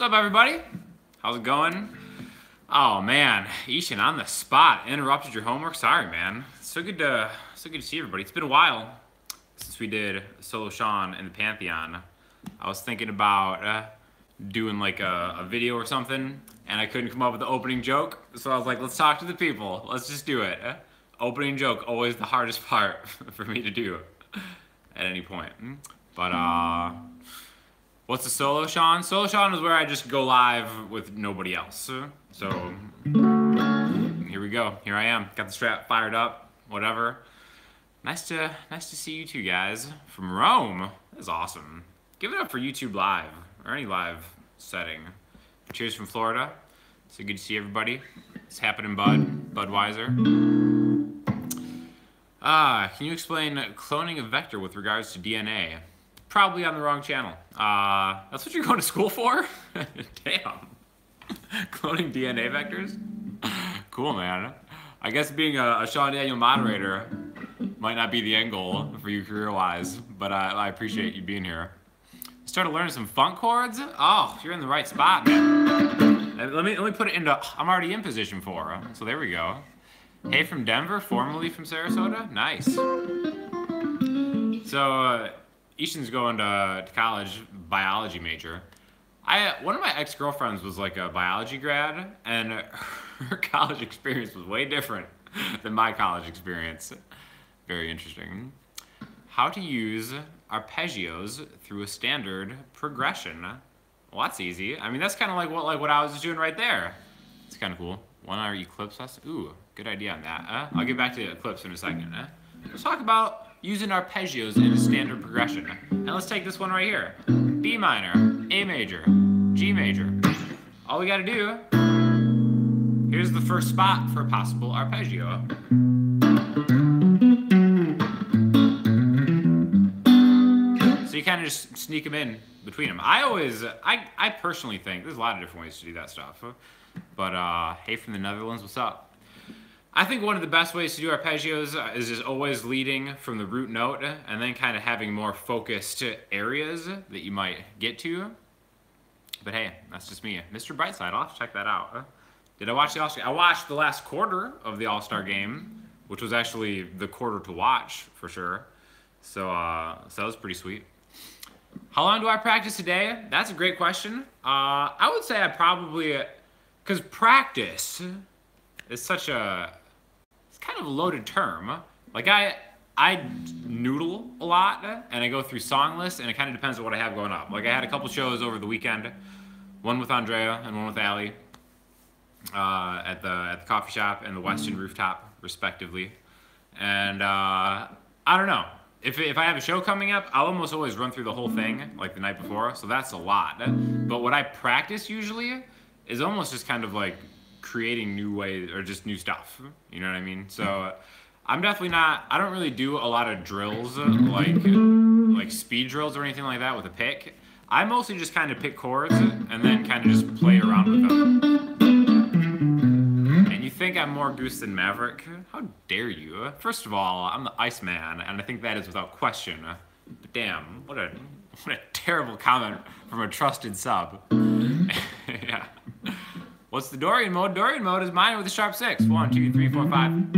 What's up, everybody? How's it going? Oh man, Ishan on the spot. Interrupted your homework. Sorry, man. So good to see everybody. It's been a while since we did Solo Sean in the Pantheon. I was thinking about doing like a video or something, and I couldn't come up with the opening joke. So I was like, let's talk to the people. Let's just do it. Opening joke, always the hardest part for me to do at any point. But what's the Solo Sean? Solo Sean is where I just go live with nobody else. So here we go. Here I am. Got the strap fired up. Whatever. Nice to see you two guys from Rome. That's awesome. Give it up for YouTube Live or any live setting. Cheers from Florida. So good to see everybody. It's happening, Budweiser. Can you explain cloning a vector with regards to DNA? Probably on the wrong channel. That's what you're going to school for? Damn. Cloning DNA vectors? Cool, man. I guess being a Sean Daniel moderator might not be the end goal for you career-wise, but I appreciate you being here. Started learning some funk chords? Oh, you're in the right spot, man. Let me put it into, I'm already in position 4, so there we go. Hey from Denver, formerly from Sarasota? Nice. So, Ishan's going to college, biology major. One of my ex-girlfriends was like a biology grad, and her college experience was way different than my college experience. Very interesting. How to use arpeggios through a standard progression. Well, that's easy. I mean, that's kind of like what I was just doing right there. It's kind of cool. 1 hour eclipse lesson. Ooh, good idea on that. I'll get back to the eclipse in a second. Let's talk about using arpeggios in a standard progression. And let's take this one right here. B minor, A major, G major. All we gotta do, here's the first spot for a possible arpeggio. So you kind of just sneak them in between them. I personally think, there's a lot of different ways to do that stuff. But hey from the Netherlands, what's up? I think one of the best ways to do arpeggios is just always leading from the root note and then kind of having more focused areas that you might get to. But hey, that's just me. Mr. Brightside, I'll have to check that out. Did I watch the All-Star? I watched the last quarter of the All-Star game, which was actually the quarter to watch for sure. So that was pretty sweet. How long do I practice a day? That's a great question. I would say I probably, because practice is such a, it's kind of a loaded term. Like I noodle a lot and I go through song lists and it kind of depends on what I have going up. Like I had a couple shows over the weekend, one with Andrea and one with Allie at the coffee shop and the Western Rooftop respectively. And I don't know. If I have a show coming up, I'll almost always run through the whole thing like the night before, so that's a lot. But what I practice usually is almost just kind of like creating new ways or just new stuff. You know what I mean? So I'm definitely not, I don't really do a lot of drills like speed drills or anything like that with a pick. I mostly just kind of pick chords and then kind of just play around with them. And you think I'm more Goose than Maverick? How dare you? First of all, I'm the Iceman, and I think that is without question. But damn, what a terrible comment from a trusted sub. Yeah. What's the Dorian mode? Dorian mode is mine with a sharp 6. 1, 2, 3, 4, 5.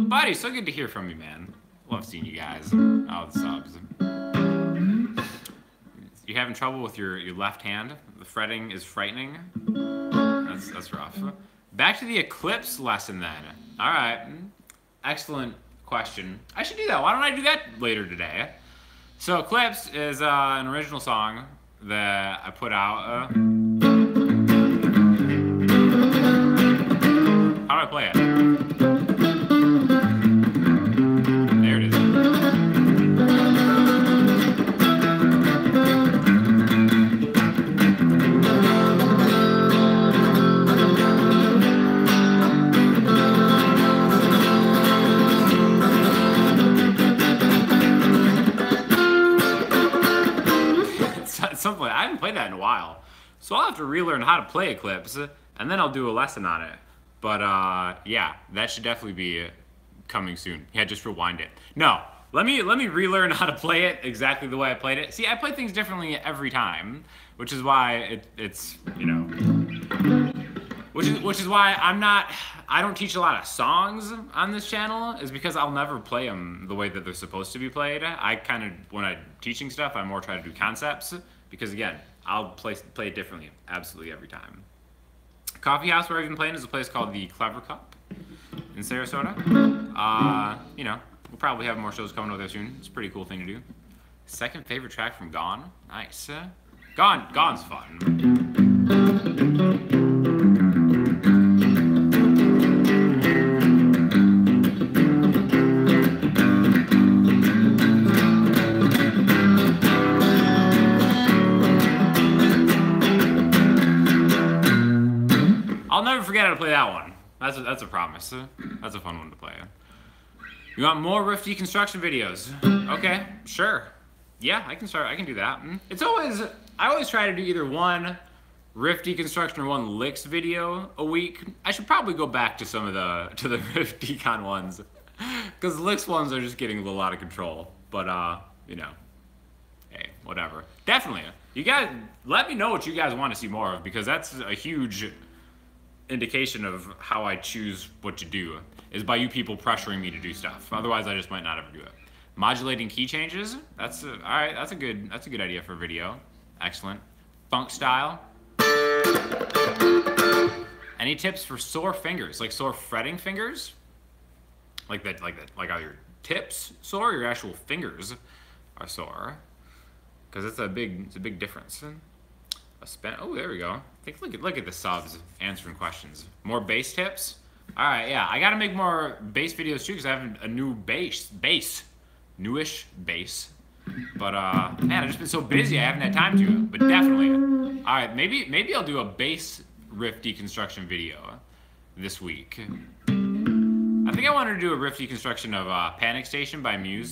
Buddy, so good to hear from you, man. Love seeing you guys. Oh, the subs. You having trouble with your left hand? The fretting is frightening. That's rough. Back to the eclipse lesson then. All right. Excellent question. I should do that. Why don't I do that later today? So Eclipse is an original song that I put out. How do I play it? There it is. Something I haven't played that in a while, so I'll have to relearn how to play Eclipse, and then I'll do a lesson on it. But yeah, that should definitely be coming soon. Yeah, just rewind it. No, Let me relearn how to play it exactly the way I played it. See, I play things differently every time, which is why it's you know, which is why I don't teach a lot of songs on this channel, is because I'll never play them the way that they're supposed to be played. I kind of, when I'm teaching stuff, I more try to do concepts, because again, I'll play it differently absolutely every time. Coffee house where I've been playing is a place called the Clever Cup in Sarasota. You know, we'll probably have more shows coming over there soon. It's a pretty cool thing to do. Second favorite track from Gone. Nice. Gone's fun. I'll never forget how to play that one. That's a promise. That's a fun one to play. You want more riff deconstruction videos? Okay, sure. Yeah, I can do that. I always try to do either one riff deconstruction or one licks video a week. I should probably go back to some of the riff decon ones, because licks ones are just getting a little out of control. But you know, hey, whatever. Definitely, you guys let me know what you guys want to see more of, because that's a huge indication of how I choose what to do, is by you people pressuring me to do stuff. Otherwise, I just might not ever do it. Modulating key changes. All right. That's a good idea for a video. Excellent. Funk style. Any tips for sore fingers, like sore fretting fingers? Like are your tips sore, or your actual fingers are sore? Because it's a big difference. Oh, there we go. Look at the subs answering questions. More bass tips. All right, yeah. I gotta make more bass videos too, because I have a new newish bass. But man, I've just been so busy, I haven't had time to. But definitely. All right, maybe I'll do a bass riff deconstruction video this week. I think I wanted to do a riff deconstruction of Panic Station by Muse.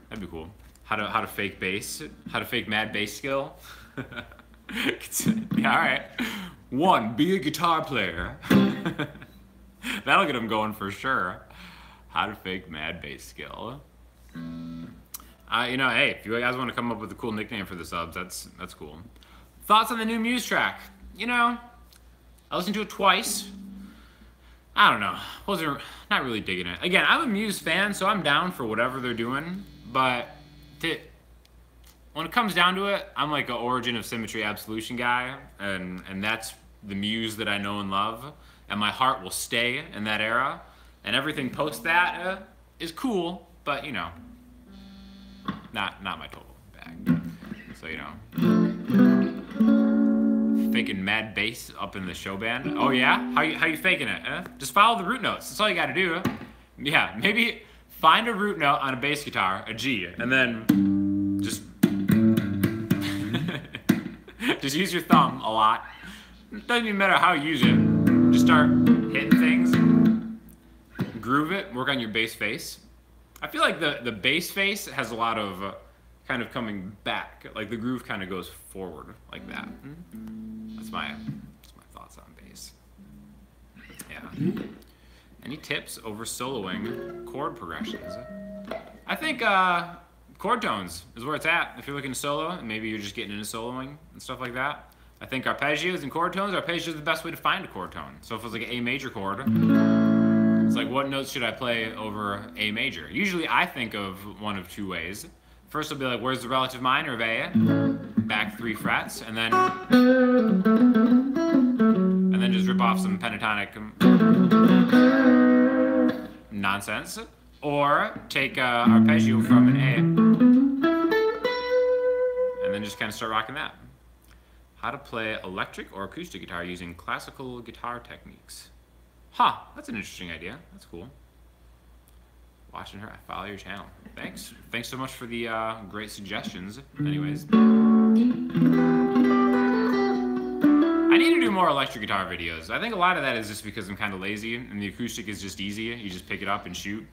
That'd be cool. How to fake bass, how to fake mad bass skill. Yeah, all right. 1, be a guitar player. That'll get them going for sure. How to fake mad bass skill. You know, hey, if you guys want to come up with a cool nickname for the subs, that's cool. Thoughts on the new Muse track? You know, I listened to it twice. I don't know. Not really digging it. Again, I'm a Muse fan, so I'm down for whatever they're doing. But when it comes down to it, I'm like an Origin of Symmetry Absolution guy, and that's the Muse that I know and love, and my heart will stay in that era. And everything post that is cool, but you know, not my total bag. So you know, faking mad bass up in the show band. Oh yeah, how you faking it? Just follow the root notes. That's all you got to do. Yeah, maybe find a root note on a bass guitar, a G, and then just just use your thumb a lot. It doesn't even matter how you use it. Just start hitting things. Groove it, work on your bass face. I feel like the bass face has a lot of kind of coming back. Like the groove kind of goes forward like that. That's my thoughts on bass. Yeah. Any tips over soloing chord progressions? I think chord tones is where it's at. If you're looking to solo, and maybe you're just getting into soloing and stuff like that. I think arpeggios and chord tones, arpeggios are the best way to find a chord tone. So if it's like an A major chord, it's like, what notes should I play over A major? Usually I think of one of two ways. First it'll be like, where's the relative minor of A? Back 3 frets, and then just rip off some pentatonic nonsense. Or take arpeggio from an A, and then just kind of start rocking that. How to play electric or acoustic guitar using classical guitar techniques. Huh, that's an interesting idea. That's cool. Watching her, I follow your channel. Thanks. Thanks so much for the great suggestions. Anyways. I need to do more electric guitar videos. I think a lot of that is just because I'm kind of lazy, and the acoustic is just easy. You just pick it up and shoot.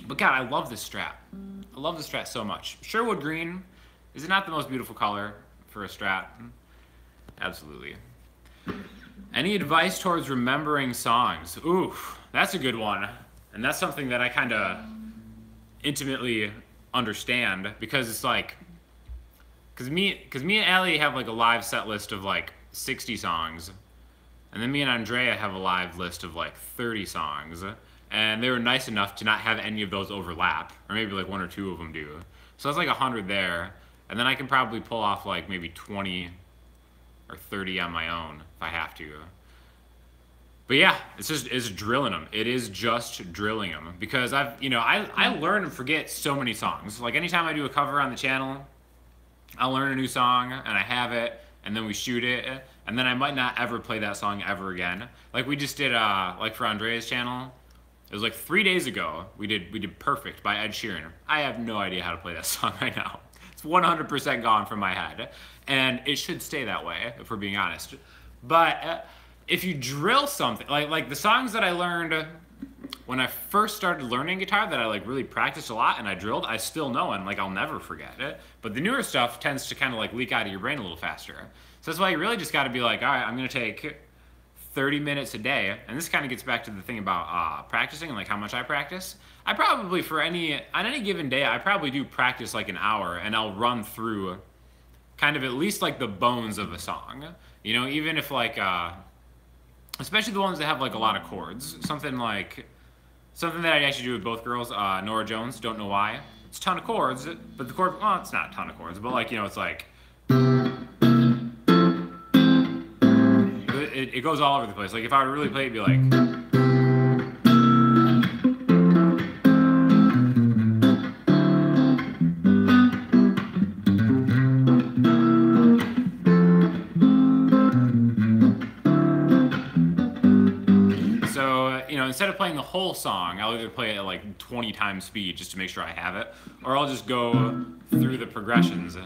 But God, I love this Strat. I love this Strat so much. Sherwood green, is it not the most beautiful color for a Strat? Absolutely. Any advice towards remembering songs? Ooh, that's a good one. And that's something that I kind of intimately understand because it's like, because me and Allie have like a live set list of like 60 songs. And then me and Andrea have a live list of like 30 songs. And they were nice enough to not have any of those overlap. Or maybe like one or two of them do. So that's like 100 there. And then I can probably pull off like maybe 20 or 30 on my own if I have to. But yeah, it's drilling them. It is just drilling them. Because I learn and forget so many songs. Like anytime I do a cover on the channel, I'll learn a new song and I have it. And then we shoot it. And then I might not ever play that song ever again. Like we just did, like for Andrea's channel, it was like 3 days ago, we did Perfect by Ed Sheeran. I have no idea how to play that song right now. It's 100% gone from my head. And it should stay that way, if we're being honest. But if you drill something, like the songs that I learned when I first started learning guitar that I like really practiced a lot and I drilled, I still know and like I'll never forget it. But the newer stuff tends to kind of like leak out of your brain a little faster. So that's why you really just got to be like, all right, I'm going to take 30 minutes a day. And this kind of gets back to the thing about practicing and like how much I practice. I probably on any given day, I probably do practice like an hour and I'll run through kind of at least like the bones of a song. You know, even if like, especially the ones that have like a lot of chords. Something that I actually do with both girls, Nora Jones, Don't Know Why. It's a ton of chords, but the chord, well, it's not a ton of chords, but like, you know, it's like, it goes all over the place. Like if I were to really play it, it'd be like, instead of playing the whole song, I'll either play it at like 20 times speed just to make sure I have it, or I'll just go through the progressions.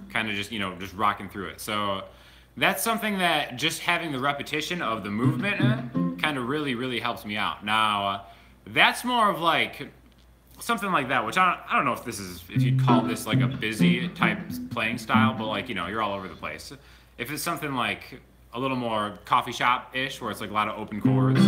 Kind of just, you know, just rocking through it. So that's something that just having the repetition of the movement kind of really, really helps me out. Now, that's more of like something like that, which I don't know if you'd call this like a busy type playing style, but like, you know, you're all over the place. If it's something like a little more coffee shop-ish, where it's like a lot of open chords.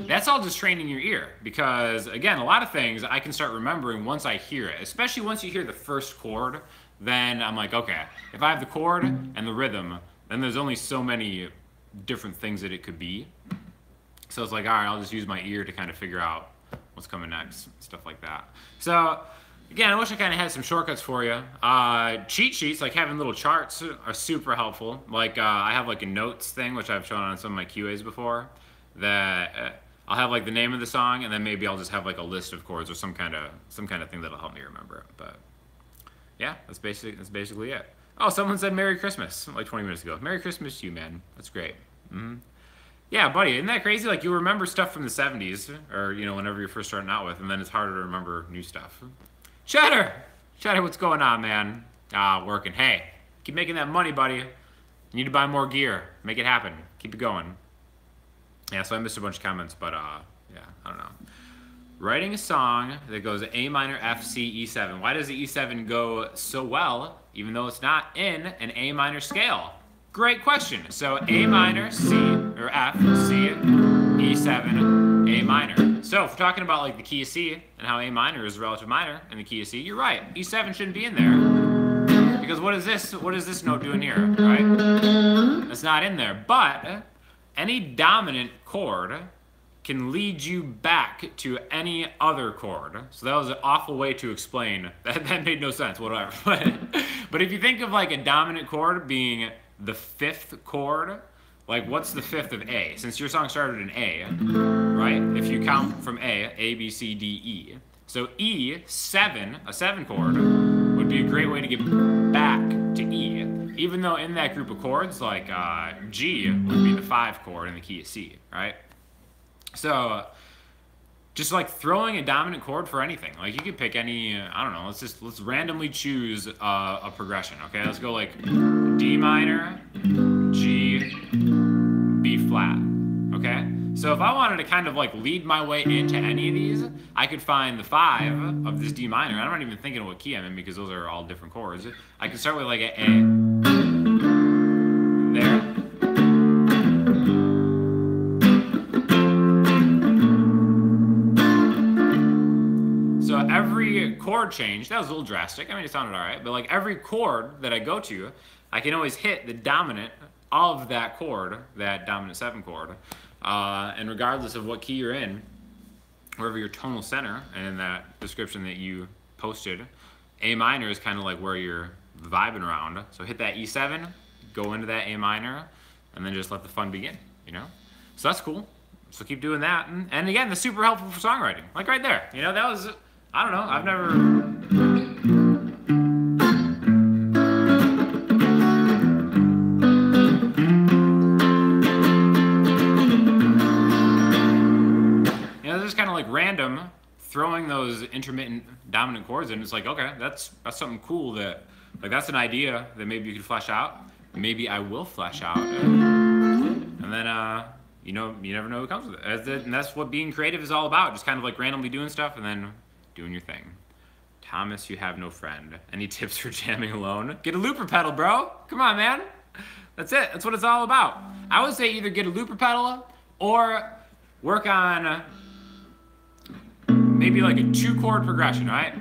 That's all just training your ear, because again, a lot of things I can start remembering once I hear it, especially once you hear the first chord, then I'm like, okay, if I have the chord and the rhythm, then there's only so many different things that it could be. So it's like, all right, I'll just use my ear to kind of figure out what's coming next, stuff like that. So, again, I wish I kind of had some shortcuts for you. Cheat sheets, like having little charts, are super helpful. Like I have like a notes thing, which I've shown on some of my QAs before, that I'll have like the name of the song, and then maybe I'll just have like a list of chords or some kind of thing that'll help me remember it. But yeah, that's basically it. Oh, someone said Merry Christmas like 20 minutes ago. Merry Christmas to you, man. That's great. Mm-hmm. Yeah, buddy, isn't that crazy? Like, you'll remember stuff from the 70s, or, you know, whenever you're first starting out with, and then it's harder to remember new stuff. Cheddar, what's going on, man? Working. Hey, keep making that money, buddy. You need to buy more gear. Make it happen. Keep it going. Yeah, so I missed a bunch of comments, but yeah, I don't know. Writing a song that goes A minor, F, C, E7. Why does the E7 go so well, even though it's not in an A minor scale? Great question. So A minor, C, or F, C, E7, A minor. So if we're talking about like the key of C and how A minor is relative minor in the key of C, you're right. E7 shouldn't be in there. Because what is this note doing here, right? It's not in there. But any dominant chord can lead you back to any other chord. So that was an awful way to explain. That made no sense, whatever. But if you think of like a dominant chord being the fifth chord, like what's the fifth of A? Since your song started in A, right? If you count from A, B, C, D, E. So E7, a 7 chord, would be a great way to get back to E. Even though in that group of chords, like G would be the 5 chord in the key of C, right? So just like throwing a dominant chord for anything. Like you could pick any, I don't know, let's randomly choose a progression, okay? Let's go like D minor, G, B flat, okay? So So if I wanted to kind of like lead my way into any of these, I could find the 5 of this D minor. I'm not even thinking of what key I'm in because those are all different chords. I could start with like a there. So every chord change, that was a little drastic. I mean, it sounded all right, but like every chord that I go to, I can always hit the dominant of that chord, that dominant 7 chord. And regardless of what key you're in, wherever your tonal center, and in that description that you posted, A minor is kind of like where you're vibing around. So hit that E7, go into that A minor, and then just let the fun begin, you know? So that's cool. So keep doing that. And again, that's super helpful for songwriting. Like right there, you know, that was, I don't know, I've never... like random throwing those intermittent dominant chords in. It's like, okay, that's something cool that, like, that's an idea that maybe you could flesh out. Maybe I will flesh out. And then, you know, you never know what comes with it. And that's what being creative is all about. Just kind of like randomly doing stuff and then doing your thing. Thomas, you have no friend. Any tips for jamming alone? Get a looper pedal, bro. Come on, man. That's it. That's what it's all about. I would say either get a looper pedal or work on maybe like a 2-chord progression, right?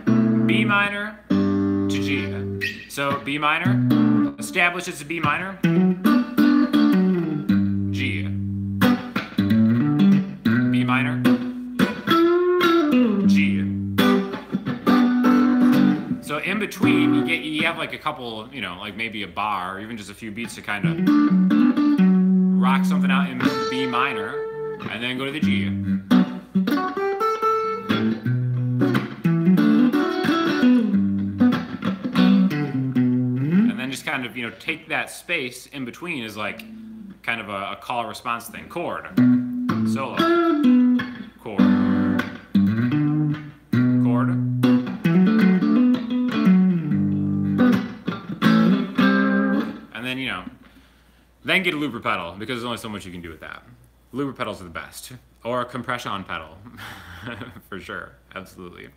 B minor to G. So B minor, establish it's a B minor, G. B minor, G. So in between, you have like a couple, you know, like maybe a bar or even just a few beats to kind of rock something out in B minor and then go to the G. Kind of, you know, take that space in between is like kind of a call response thing. Chord, solo, chord, chord, and then, you know, then get a looper pedal because there's only so much you can do with that. Looper pedals are the best, or a compression pedal, for sure, absolutely.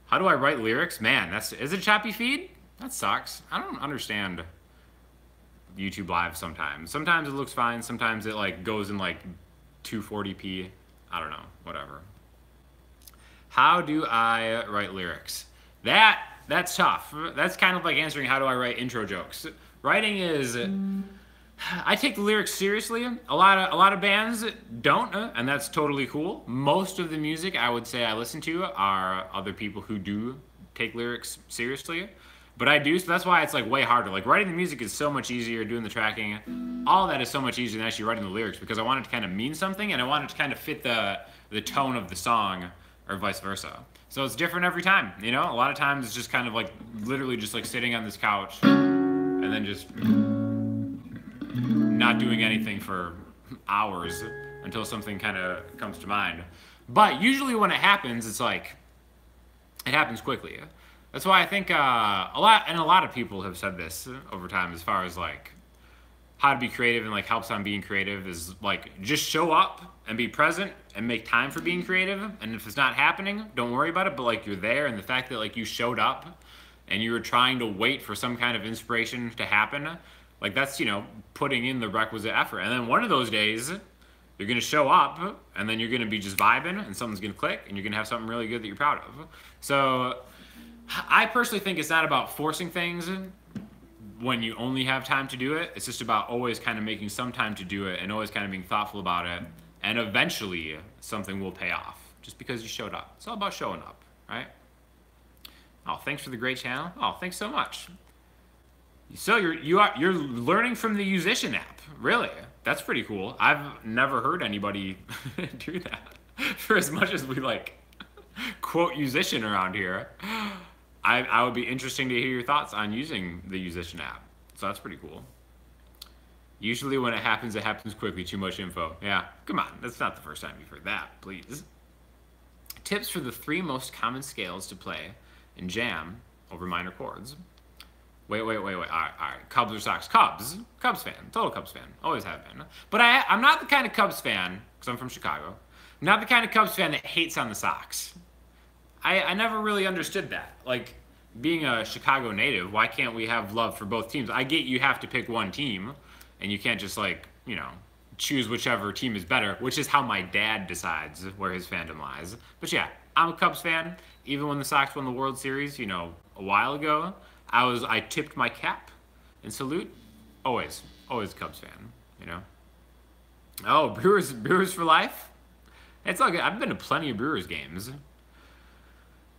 How do I write lyrics? Man, is it a choppy feed? That sucks. I don't understand YouTube Live sometimes. Sometimes it looks fine. Sometimes it like goes in like 240p. I don't know. Whatever. How do I write lyrics? That's tough. That's kind of like answering how do I write intro jokes. Writing is... I take the lyrics seriously. A lot of bands don't, and that's totally cool. Most of the music I would say I listen to are other people who do take lyrics seriously. But I do, so that's why it's like way harder. Like writing the music is so much easier, doing the tracking, all that is so much easier than actually writing the lyrics because I want it to kind of mean something and I want it to kind of fit the tone of the song or vice versa. So it's different every time, you know? A lot of times it's just kind of like literally just like sitting on this couch and then just not doing anything for hours until something kind of comes to mind. But usually when it happens, it's like, it happens quickly. That's why I think a lot of people have said this over time as far as like how to be creative and like helps on being creative is like just show up and be present and make time for being creative. And if it's not happening, don't worry about it. But like you're there, and the fact that like you showed up and you were trying to wait for some kind of inspiration to happen, like that's, you know, putting in the requisite effort. And then one of those days you're gonna show up and then you're gonna be just vibing and something's gonna click and you're gonna have something really good that you're proud of. So I personally think it's not about forcing things when you only have time to do it. It's just about always kind of making some time to do it and always kind of being thoughtful about it. And eventually something will pay off just because you showed up. It's all about showing up, right? Oh, thanks for the great channel. Oh, thanks so much. So you're learning from the Musician app. Really? That's pretty cool. I've never heard anybody do that. For as much as we like quote musician around here. I would be interesting to hear your thoughts on using the Musician app. So that's pretty cool. Usually when it happens quickly. Too much info. Yeah, come on. That's not the first time you've heard that, please. Tips for the 3 most common scales to play and jam over minor chords. Wait. All right. Cubs or Sox? Cubs. Cubs fan. Total Cubs fan. Always have been. But I'm not the kind of Cubs fan, because I'm from Chicago. I'm not the kind of Cubs fan that hates on the Sox. I never really understood that. Like, being a Chicago native, why can't we have love for both teams? I get you have to pick one team, and you can't just, like, you know, choose whichever team is better, which is how my dad decides where his fandom lies. But yeah, I'm a Cubs fan. Even when the Sox won the World Series, you know, a while ago, I tipped my cap and salute. Always Cubs fan, you know. Oh, Brewers for life? It's all good. I've been to plenty of Brewers games.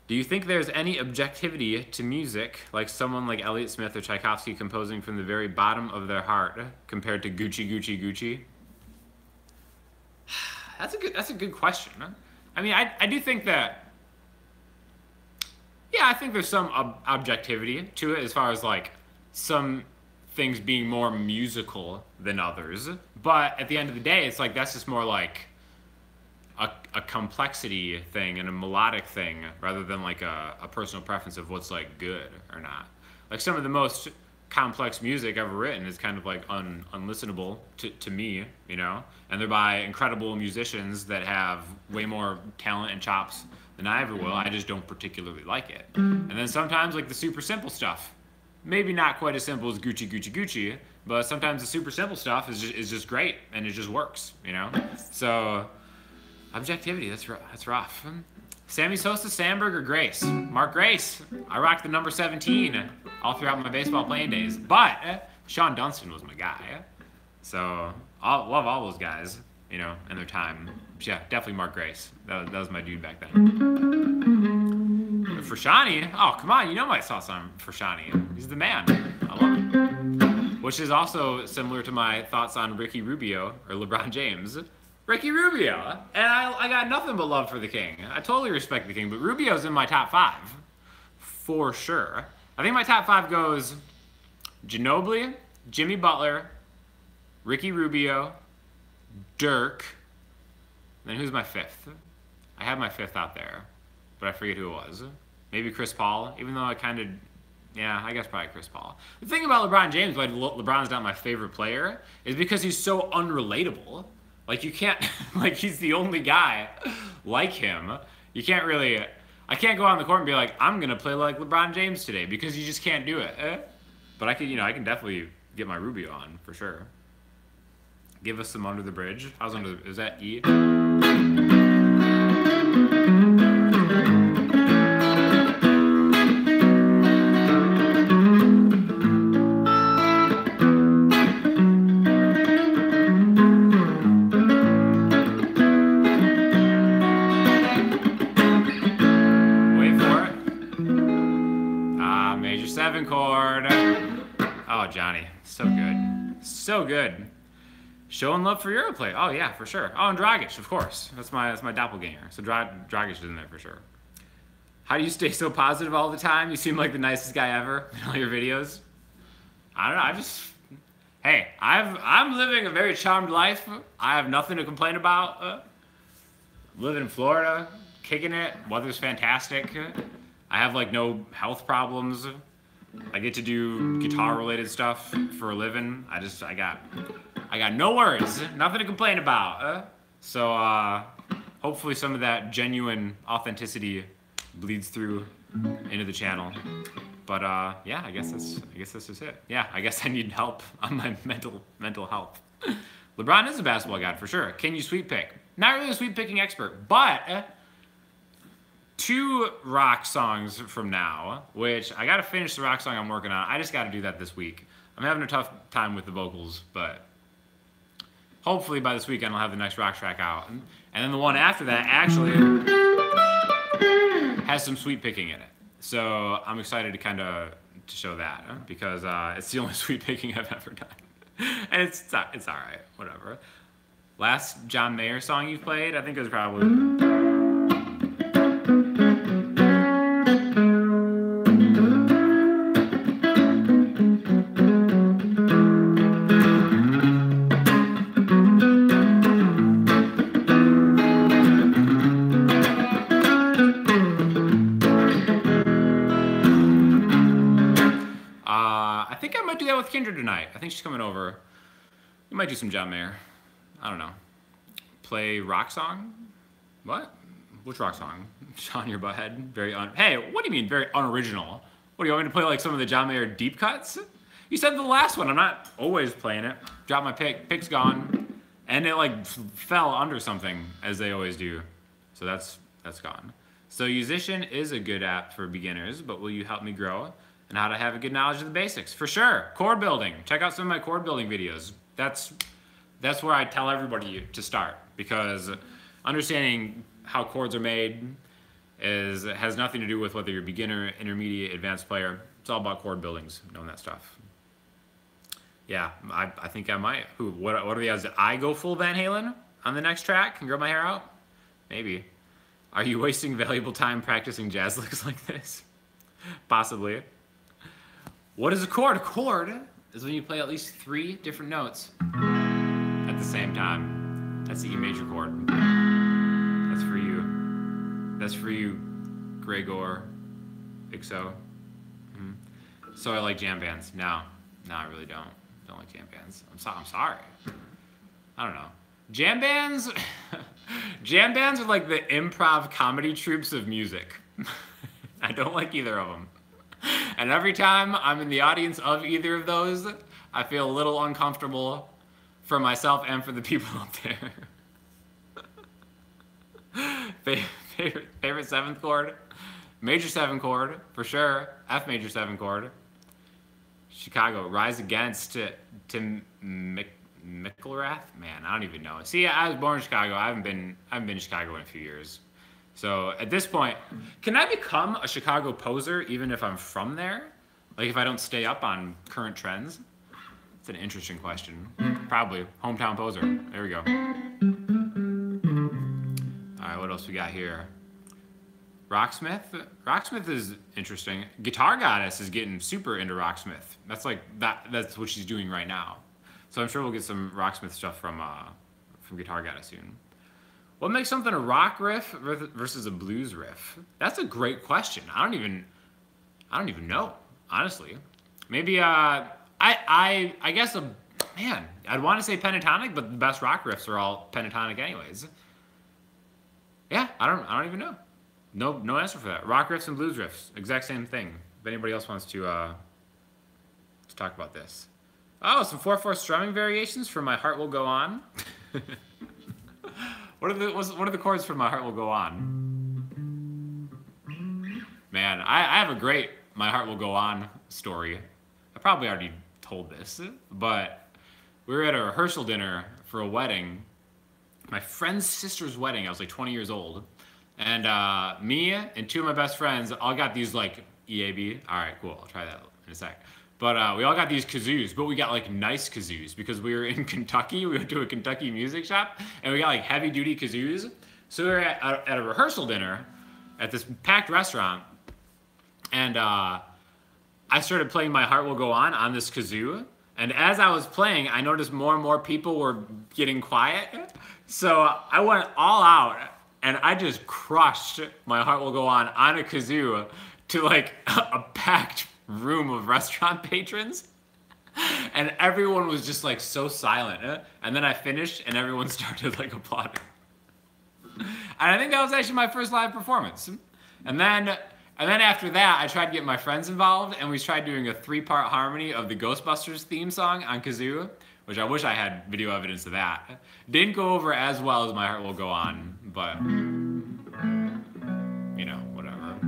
Do you think there's any objectivity to music, like someone like Elliott Smith or Tchaikovsky composing from the very bottom of their heart compared to Gucci, Gucci, Gucci? That's a good question. I mean, I do think that, yeah, I think there's some objectivity to it as far as like some things being more musical than others. But at the end of the day, it's like that's just more like a complexity thing and a melodic thing rather than like a personal preference of what's like good or not. Like some of the most complex music ever written is kind of like unlistenable to me, you know, and they're by incredible musicians that have way more talent and chops than I ever will. I just don't particularly like it. And then sometimes like the super simple stuff, maybe not quite as simple as Gucci, Gucci, Gucci, but sometimes the super simple stuff is just great and it just works, you know. So objectivity, that's rough. Sammy Sosa, Sandberg, or Grace? Mark Grace. I rocked the number 17 all throughout my baseball playing days. But Sean Dunston was my guy. So I love all those guys, you know, in their time. But yeah, definitely Mark Grace. That was my dude back then. But for Shawnee, oh, come on, you know my thoughts on for Shawnee. He's the man. I love him. Which is also similar to my thoughts on Ricky Rubio or LeBron James. Ricky Rubio. And I got nothing but love for the King. I totally respect the King, but Rubio's in my top 5. For sure. I think my top 5 goes Ginobili, Jimmy Butler, Ricky Rubio, Dirk, then who's my 5th? I have my 5th out there, but I forget who it was. Maybe Chris Paul, even though I kind of, yeah, I guess probably Chris Paul. The thing about LeBron James, why LeBron's not my favorite player, is because he's so unrelatable. Like, you can't, like, he's the only guy like him. You can't really, I can't go on the court and be like, I'm going to play like LeBron James today, because you just can't do it. But I can, you know, I can definitely get my Rubio on, for sure. Give us some Under the Bridge. I was under, is that E? Chord. Oh, Johnny, so good, so good. Showing love for Europlay. Oh yeah, for sure. Oh, and Dragic, of course. That's my doppelganger. So Dragic is in there for sure. How do you stay so positive all the time? You seem like the nicest guy ever in all your videos. I don't know. Hey, I'm living a very charmed life. I have nothing to complain about. Living in Florida, kicking it. Weather's fantastic. I have like no health problems. I get to do guitar-related stuff for a living. I got no worries, nothing to complain about. So hopefully some of that genuine authenticity bleeds through into the channel. But yeah, I guess that's just it. Yeah, I guess I need help on my mental health. LeBron is a basketball god for sure. Can you sweep pick? Not really a sweep picking expert, but 2 rock songs from now, which I gotta finish the rock song I'm working on. I just gotta do that this week. I'm having a tough time with the vocals, but hopefully by this weekend I'll have the next rock track out. And then the one after that actually has some sweep picking in it. So I'm excited to kind of show that because it's the only sweep picking I've ever done. And it's all right, whatever. Last John Mayer song you played, I think it was probably Kindred tonight. I think she's coming over. We might do some John Mayer. I don't know. Play rock song? What? Which rock song? Sean Your Butthead? Hey, what do you mean very unoriginal? What, do you want me to play like some of the John Mayer deep cuts? You said the last one. I'm not always playing it. Drop my pick. Pick's gone. And it like fell under something, as they always do. So that's gone. So Musician is a good app for beginners, but will you help me grow? And how to have a good knowledge of the basics. For sure. Chord building. Check out some of my chord building videos. That's where I tell everybody to start, because understanding how chords are made has nothing to do with whether you're a beginner, intermediate, advanced player. It's all about chord buildings, knowing that stuff. Yeah, I think I might. What are the odds that I go full Van Halen on the next track and grow my hair out? Maybe. Are you wasting valuable time practicing jazz licks like this? Possibly. What is a chord? A chord is when you play at least 3 different notes at the same time. That's the E major chord. That's for you. That's for you, Gregor Ixo. So I like jam bands. No, I really don't. Don't like jam bands. I'm sorry. I don't know. Jam bands are like the improv comedy troupes of music. I don't like either of them. And every time I'm in the audience of either of those, I feel a little uncomfortable for myself and for the people up there. Favorite 7th chord? Major 7 chord, for sure. F major 7 chord. Chicago, Rise Against to Micklerath? Man, I don't even know. See, I was born in Chicago. I haven't been to Chicago in a few years. So at this point, can I become a Chicago poser even if I'm from there? Like if I don't stay up on current trends? It's an interesting question. Probably. Hometown poser. There we go. All right, what else we got here? Rocksmith? Rocksmith is interesting. Guitar Goddess is getting super into Rocksmith. That's what she's doing right now. So I'm sure we'll get some Rocksmith stuff from Guitar Goddess soon. What makes something a rock riff versus a blues riff? That's a great question. I don't even know, honestly. Maybe I guess I'd want to say pentatonic, but the best rock riffs are all pentatonic anyways. Yeah, I don't even know. No answer for that. Rock riffs and blues riffs, exact same thing. If anybody else wants to talk about this. Oh, some 4/4 strumming variations for My Heart Will Go On. What are the chords for My Heart Will Go On? Man, I have a great My Heart Will Go On story. I probably already told this, but we were at a rehearsal dinner for a wedding. My friend's sister's wedding. I was like 20 years old. And me and 2 of my best friends all got these like EAB. All right, cool. I'll try that in a sec. But we all got these kazoos, but we got like nice kazoos because we were in Kentucky. We went to a Kentucky music shop and we got like heavy duty kazoos. So we were at a rehearsal dinner at this packed restaurant, and I started playing My Heart Will Go On this kazoo. And as I was playing, I noticed more and more people were getting quiet. So I went all out and I just crushed My Heart Will Go On a kazoo to like a packed room of restaurant patrons, and everyone was just like so silent. And then I finished and everyone started like applauding. And I think that was actually my first live performance. And then after that, I tried to get my friends involved, and we tried doing a 3-part harmony of the Ghostbusters theme song on kazoo, which I wish I had video evidence of that. Didn't go over as well as My Heart Will Go On, but you know, whatever.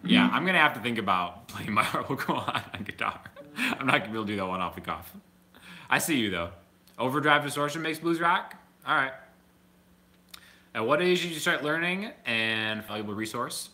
Yeah, I'm gonna have to think about playing My Heart Will Go On guitar. I'm not gonna be able to do that one off the cuff. I see you though. Overdrive distortion makes blues rock? All right. At what age did you start learning? And valuable resource.